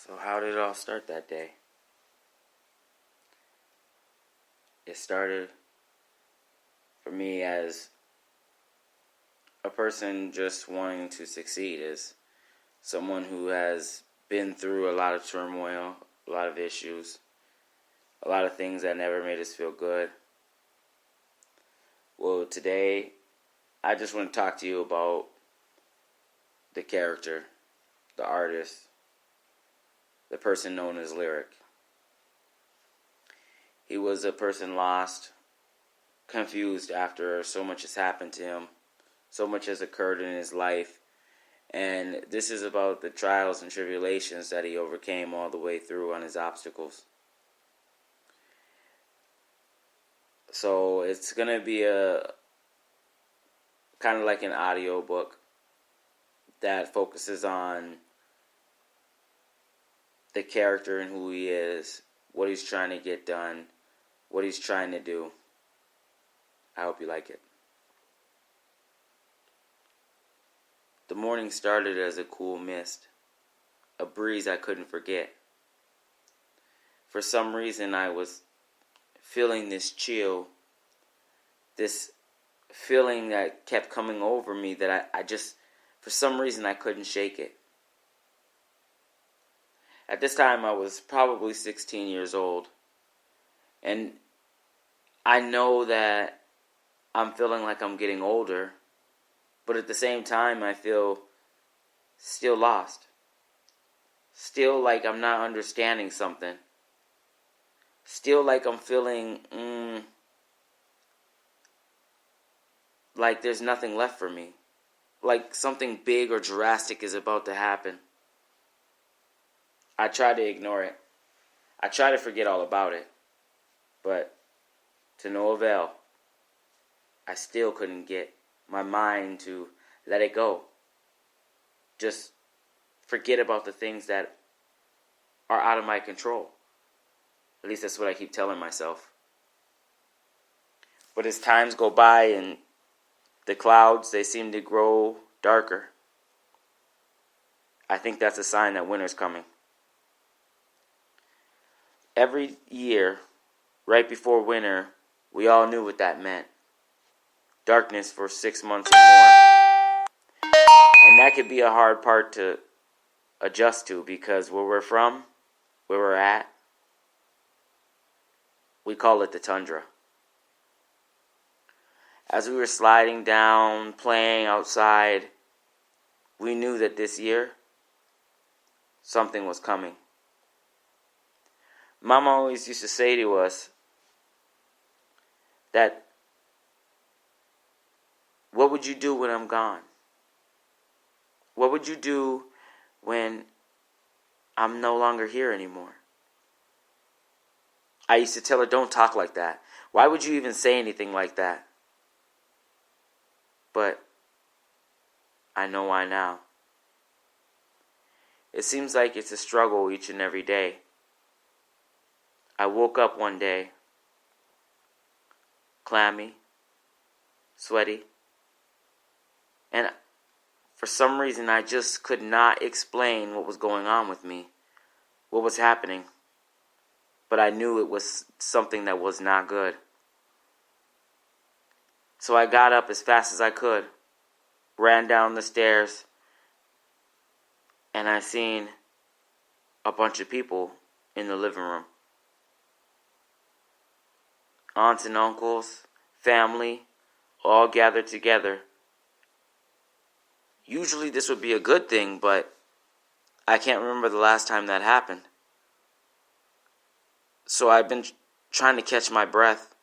So how did it all start that day? It started for me as a person just wanting to succeed, as someone who has been through a lot of turmoil, a lot of issues, a lot of things that never made us feel good. Well, today I just want to talk to you about the character, the artist, the person known as Lyric. He was a person lost, confused after so much has happened to him, so much has occurred in his life, and this is about the trials and tribulations that he overcame all the way through on his obstacles. So it's going to be a kind of like an audio book that focuses on the character and who he is, what he's trying to get done, what he's trying to do. I hope you like it. The morning started as a cool mist, a breeze I couldn't forget. For some reason I was feeling this chill, this feeling that kept coming over me that I just, for some reason I couldn't shake it. At this time I was probably 16 years old, and I know that I'm feeling like I'm getting older, but at the same time I feel still lost. Still like I'm not understanding something. Still like I'm feeling like there's nothing left for me. Like something big or drastic is about to happen. I try to ignore it. I try to forget all about it. But to no avail. I still couldn't get my mind to let it go. Just forget about the things that are out of my control. At least that's what I keep telling myself. But as times go by and the clouds, they seem to grow darker, I think that's a sign that winter's coming. Every year, right before winter, we all knew what that meant. Darkness for 6 months or more. And that could be a hard part to adjust to, because where we're from, where we're at, we call it the tundra. As we were sliding down, playing outside, we knew that this year, something was coming. Mama always used to say to us that, what would you do when I'm gone? What would you do when I'm no longer here anymore? I used to tell her, don't talk like that. Why would you even say anything like that? But I know why now. It seems like it's a struggle each and every day. I woke up one day, clammy, sweaty, and for some reason I just could not explain what was going on with me, what was happening. But I knew it was something that was not good. So I got up as fast as I could, ran down the stairs, and I seen a bunch of people in the living room. Aunts and uncles, family, all gathered together. Usually this would be a good thing, but I can't remember the last time that happened. So I've been trying to catch my breath.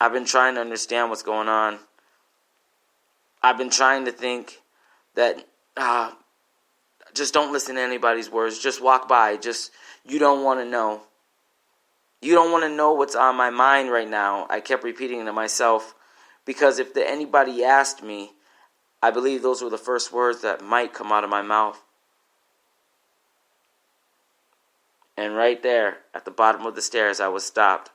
I've been trying to understand what's going on. I've been trying to think that just don't listen to anybody's words. Just walk by. You don't want to know. You don't want to know what's on my mind right now. I kept repeating to myself, because if anybody asked me, I believe those were the first words that might come out of my mouth. And right there, at the bottom of the stairs, I was stopped.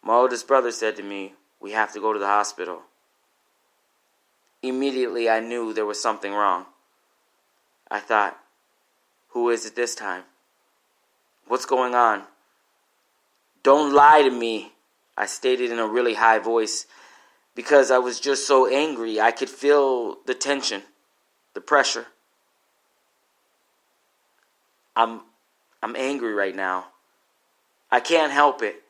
My oldest brother said to me, we have to go to the hospital. Immediately, I knew there was something wrong. I thought, who is it this time? What's going on? Don't lie to me, I stated in a really high voice, because I was just so angry. I could feel the tension, the pressure. I'm angry right now. I can't help it.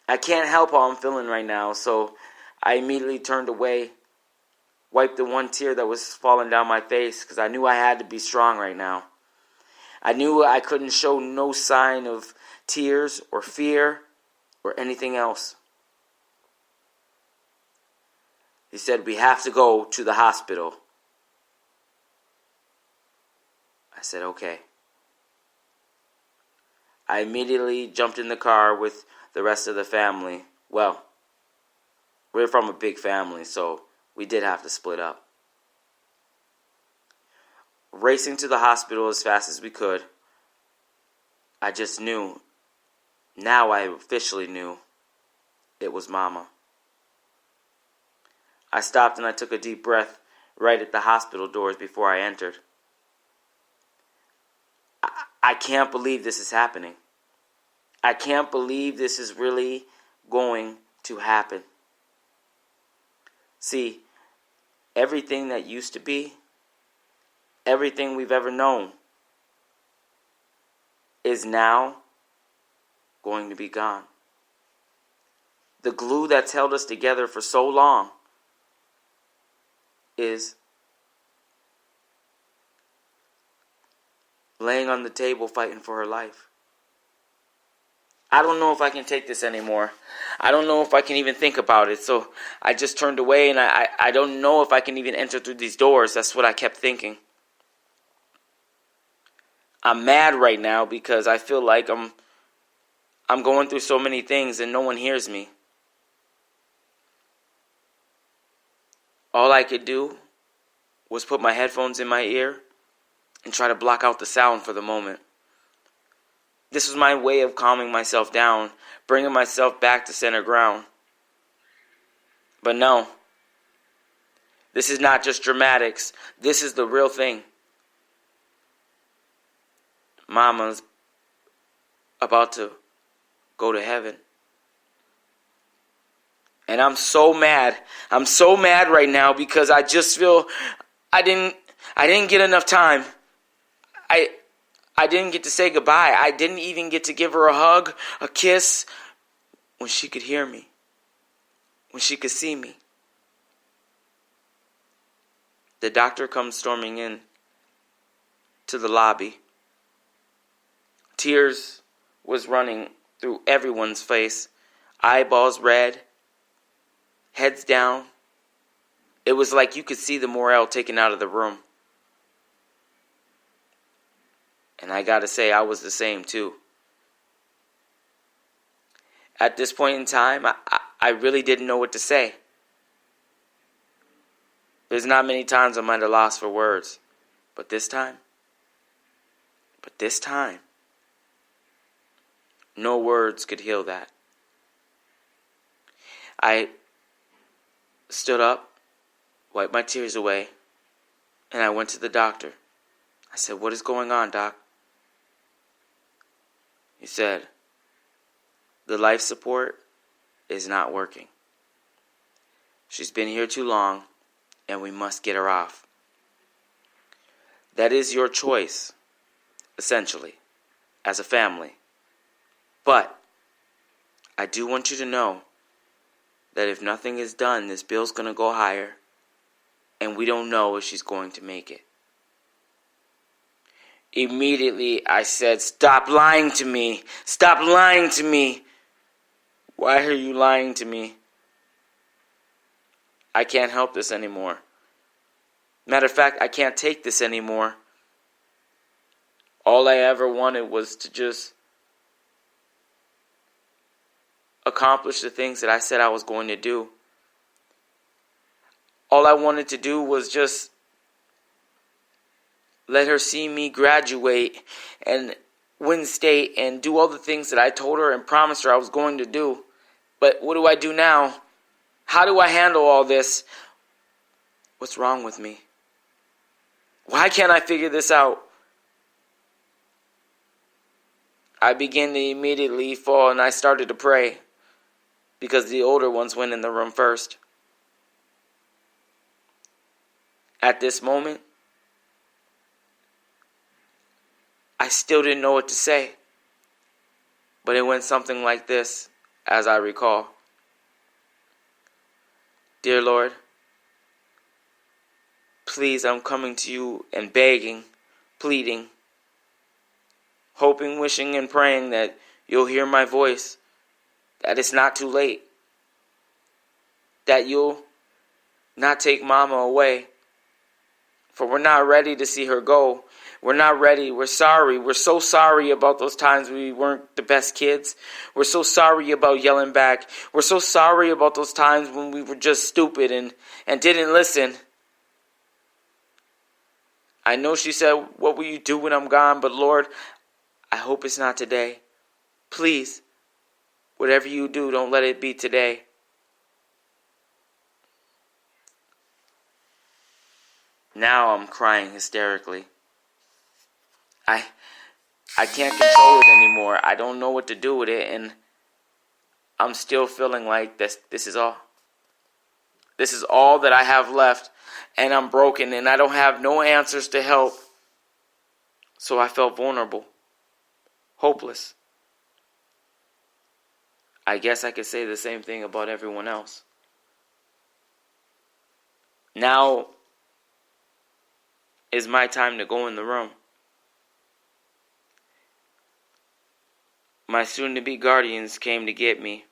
I can't help how I'm feeling right now, so I immediately turned away, wiped the one tear that was falling down my face, because I knew I had to be strong right now. I knew I couldn't show no sign of tears or fear or anything else. He said, we have to go to the hospital. I said, okay. I immediately jumped in the car with the rest of the family. Well, we're from a big family, so we did have to split up. Racing to the hospital as fast as we could. I just knew. Now I officially knew it was Mama. I stopped and I took a deep breath right at the hospital doors before I entered. I can't believe this is happening. I can't believe this is really going to happen. See, everything that used to be, everything we've ever known, is now going to be gone. The glue that's held us together for so long is laying on the table fighting for her life. I don't know if I can take this anymore. I don't know if I can even think about it. So I just turned away, and I don't know if I can even enter through these doors. That's what I kept thinking. I'm mad right now because I feel like I'm going through so many things and no one hears me. All I could do was put my headphones in my ear and try to block out the sound for the moment. This was my way of calming myself down, bringing myself back to center ground. But no, this is not just dramatics. This is the real thing. Mama's about to go to heaven. And I'm so mad. I'm so mad right now because I just feel I didn't get enough time. I didn't get to say goodbye. I didn't even get to give her a hug, a kiss, when she could hear me, when she could see me. The doctor comes storming in to the lobby. Tears was running through everyone's face, eyeballs red, heads down. It was like you could see the morale taken out of the room. And I gotta say, I was the same too. At this point in time, I really didn't know what to say. There's not many times I might have lost for words. But this time, no words could heal that. I stood up, wiped my tears away, and I went to the doctor. I said, "What is going on, Doc?" He said, "The life support is not working. She's been here too long, and we must get her off." That is your choice, essentially, as a family. But I do want you to know that if nothing is done, this bill's going to go higher, and we don't know if she's going to make it. Immediately, I said, "Stop lying to me. Stop lying to me. Why are you lying to me? I can't help this anymore. Matter of fact, I can't take this anymore. All I ever wanted was to just accomplish the things that I said I was going to do. All I wanted to do was just let her see me graduate and win state and do all the things that I told her and promised her I was going to do. But what do I do now? How do I handle all this? What's wrong with me? Why can't I figure this out? I began to immediately fall, and I started to pray because the older ones went in the room first. At this moment, I still didn't know what to say, but it went something like this, as I recall. Dear Lord, please, I'm coming to you and begging, pleading, hoping, wishing, and praying that you'll hear my voice, that it's not too late, that you'll not take Mama away, for we're not ready to see her go. We're not ready. We're sorry. We're so sorry about those times we weren't the best kids. We're so sorry about yelling back. We're so sorry about those times when we were just stupid and didn't listen. I know she said, what will you do when I'm gone? But Lord, I hope it's not today. Please, whatever you do, don't let it be today. Now I'm crying hysterically. I can't control it anymore. I don't know what to do with it, and I'm still feeling like this is all. This is all that I have left, and I'm broken, and I don't have no answers to help. So I felt vulnerable, hopeless. I guess I could say the same thing about everyone else. Now is my time to go in the room. My soon-to-be guardians came to get me.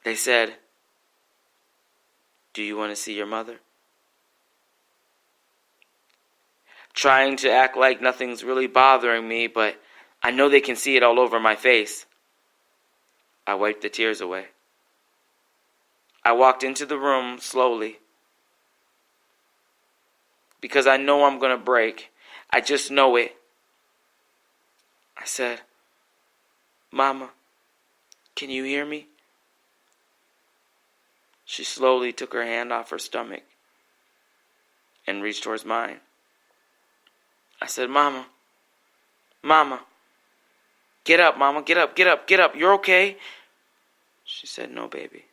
They said, do you want to see your mother? Trying to act like nothing's really bothering me, but I know they can see it all over my face. I wiped the tears away. I walked into the room slowly because I know I'm going to break. I just know it. I said, Mama, can you hear me? She slowly took her hand off her stomach and reached towards mine. I said, Mama, get up, Mama, get up, you're okay? She said, no, baby.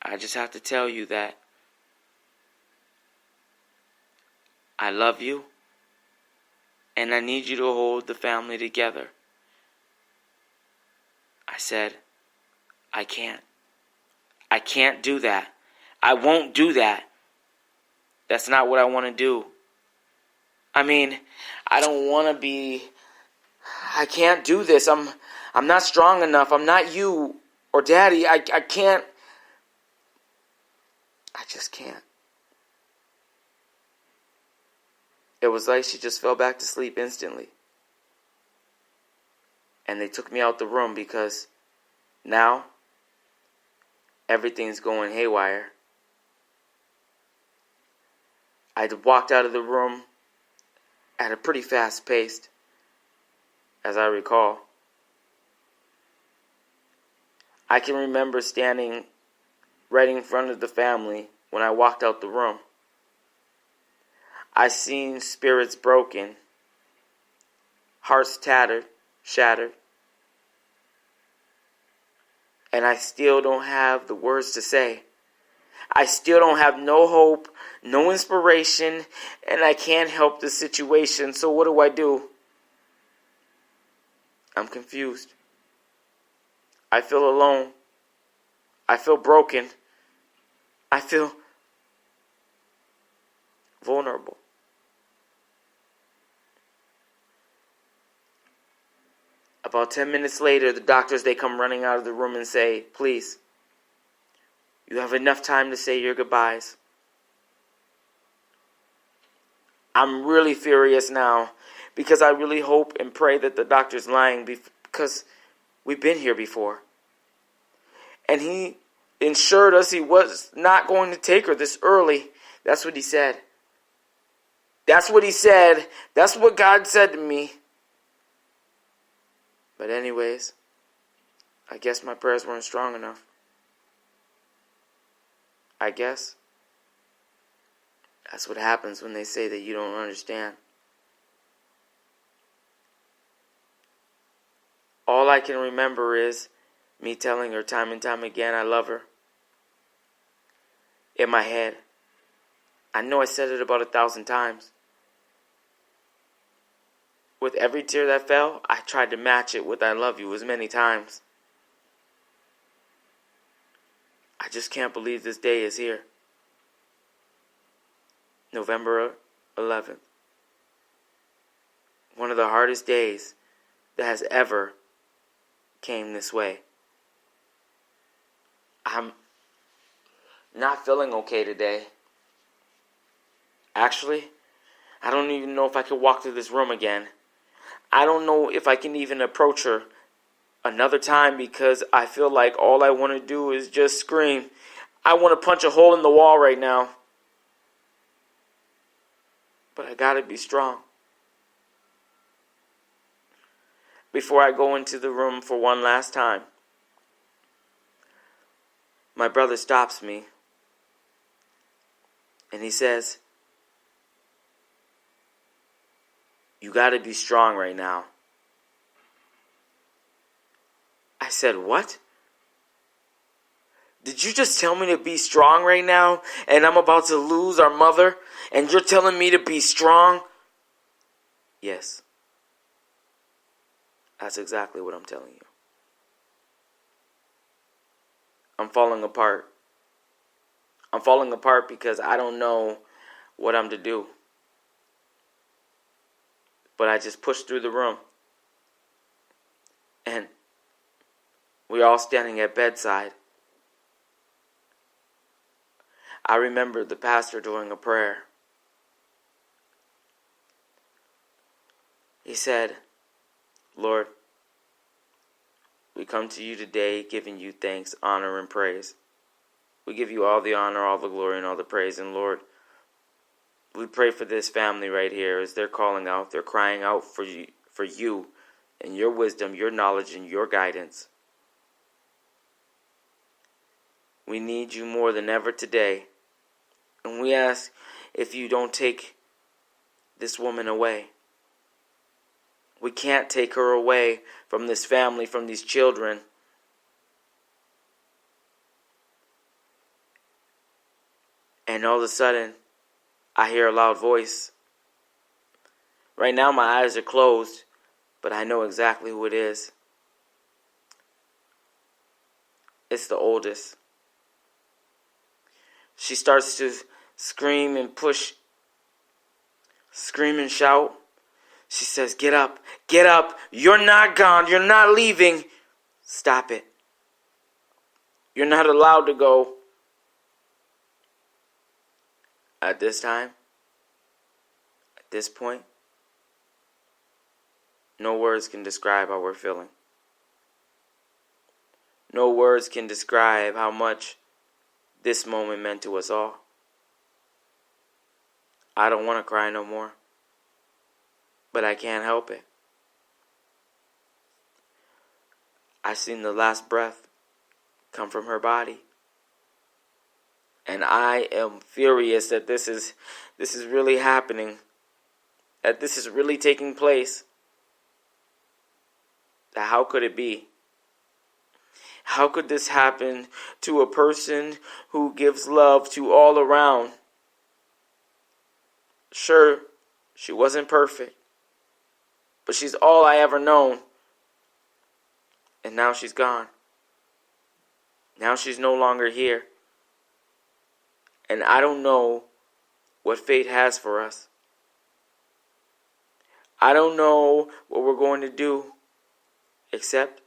I just have to tell you that I love you and I need you to hold the family together. I said, I can't. I can't do that. I won't do that. That's not what I want to do. I mean, I don't want to be... I can't do this. I'm not strong enough. I'm not you or Daddy. I can't... I just can't. It was like she just fell back to sleep instantly. And they took me out the room because now everything's going haywire. I walked out of the room at a pretty fast pace, as I recall. I can remember standing right in front of the family when I walked out the room. I seen spirits broken, hearts tattered, shattered. And I still don't have the words to say. I still don't have no hope, no inspiration, and I can't help the situation. So what do? I'm confused. I feel alone. I feel broken. I feel vulnerable. About 10 minutes later, the doctors, they come running out of the room and say, please, you have enough time to say your goodbyes. I'm really furious now because I really hope and pray that the doctor's lying because we've been here before. And he assured us he was not going to take her this early. That's what he said. That's what he said. That's what God said to me. But anyways, I guess my prayers weren't strong enough. I guess That's what happens when they say that you don't understand. All I can remember is me telling her time and time again I love her. In my head. I know I said it about 1,000 times. With every tear that fell, I tried to match it with I love you as many times. I just can't believe this day is here. November 11th. One of the hardest days that has ever came this way. I'm not feeling okay today. Actually, I don't even know if I can walk through this room again. I don't know if I can even approach her another time because I feel like all I want to do is just scream. I want to punch a hole in the wall right now. But I gotta be strong. Before I go into the room for one last time, my brother stops me and he says, "You gotta be strong right now." I said, "What? Did you just tell me to be strong right now and I'm about to lose our mother and you're telling me to be strong?" Yes. That's exactly what I'm telling you. I'm falling apart. I'm falling apart because I don't know what I'm to do. But I just pushed through the room. And we're all standing at bedside. I remember the pastor doing a prayer. He said, "Lord, we come to you today giving you thanks, honor, and praise. We give you all the honor, all the glory, and all the praise. And Lord, we pray for this family right here as they're calling out. They're crying out for you and your wisdom, your knowledge, and your guidance. We need you more than ever today. And we ask if you don't take this woman away. We can't take her away from this family, from these children. And all of a sudden, I hear a loud voice. Right now, my eyes are closed, but I know exactly who it is. It's the oldest. She starts to scream and push, scream and shout. She says, "Get up, get up. You're not gone. You're not leaving. Stop it. You're not allowed to go." At this time, at this point, no words can describe how we're feeling. No words can describe how much this moment meant to us all. I don't want to cry no more, but I can't help it. I seen the last breath come from her body. And I am furious that this is really happening. That this is really taking place. That how could it be? How could this happen to a person who gives love to all around? Sure, she wasn't perfect, but she's all I ever known. And now she's gone. Now she's no longer here. And I don't know what fate has for us. I don't know what we're going to do, except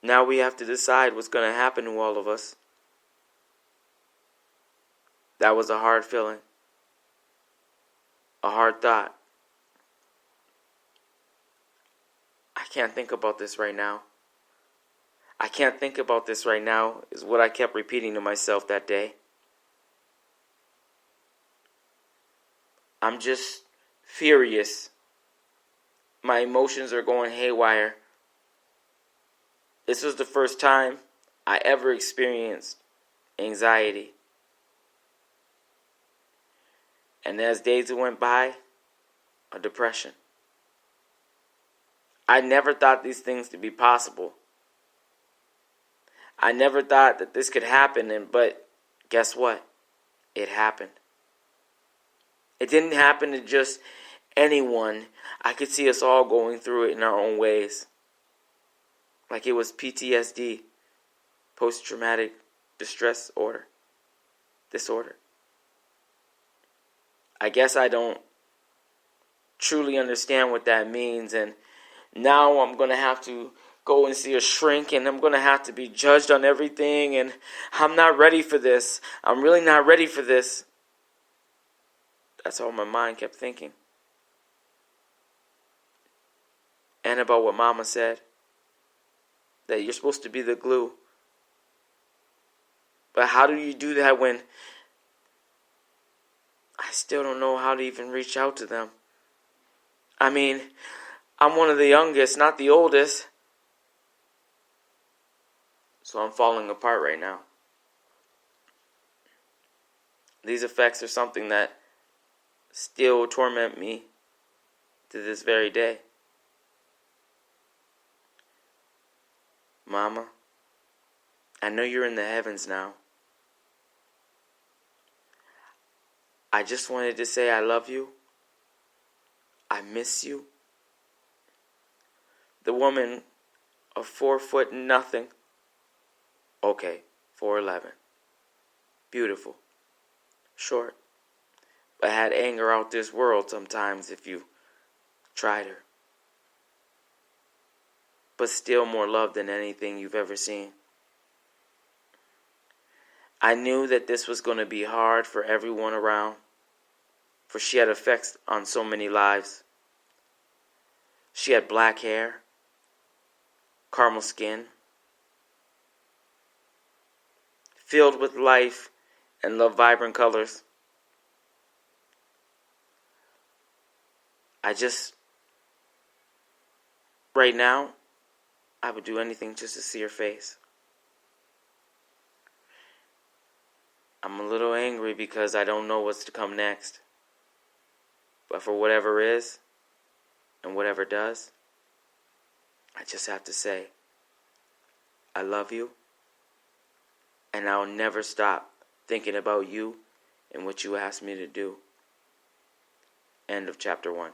now we have to decide what's going to happen to all of us. That was a hard feeling. A hard thought. I can't think about this right now. I can't think about this right now is what I kept repeating to myself that day. I'm just furious. My emotions are going haywire. This was the first time I ever experienced anxiety. And as days went by, a depression. I never thought these things to be possible. I never thought that this could happen, but guess what? It happened. It didn't happen to just anyone. I could see us all going through it in our own ways. Like it was PTSD, post-traumatic distress disorder. I guess I don't truly understand what that means, and now I'm going to have to go and see a shrink, and I'm going to have to be judged on everything, and I'm not ready for this. I'm really not ready for this. That's all my mind kept thinking. And about what Mama said, that you're supposed to be the glue. But how do you do that when I still don't know how to even reach out to them? I mean, I'm one of the youngest, not the oldest. So I'm falling apart right now. These effects are something that still torment me to this very day. Mama, I know you're in the heavens now. I just wanted to say I love you. I miss you. The woman of 4 foot nothing. Okay, 4'11". Beautiful. Short. But had anger out this world sometimes if you tried her. But still more love than anything you've ever seen. I knew that this was going to be hard for everyone around, for she had effects on so many lives. She had black hair, caramel skin, filled with life and love vibrant colors. Right now, I would do anything just to see her face. I'm a little angry because I don't know what's to come next. But for whatever is, and whatever does, I just have to say, I love you, and I'll never stop thinking about you and what you asked me to do. End of chapter 1.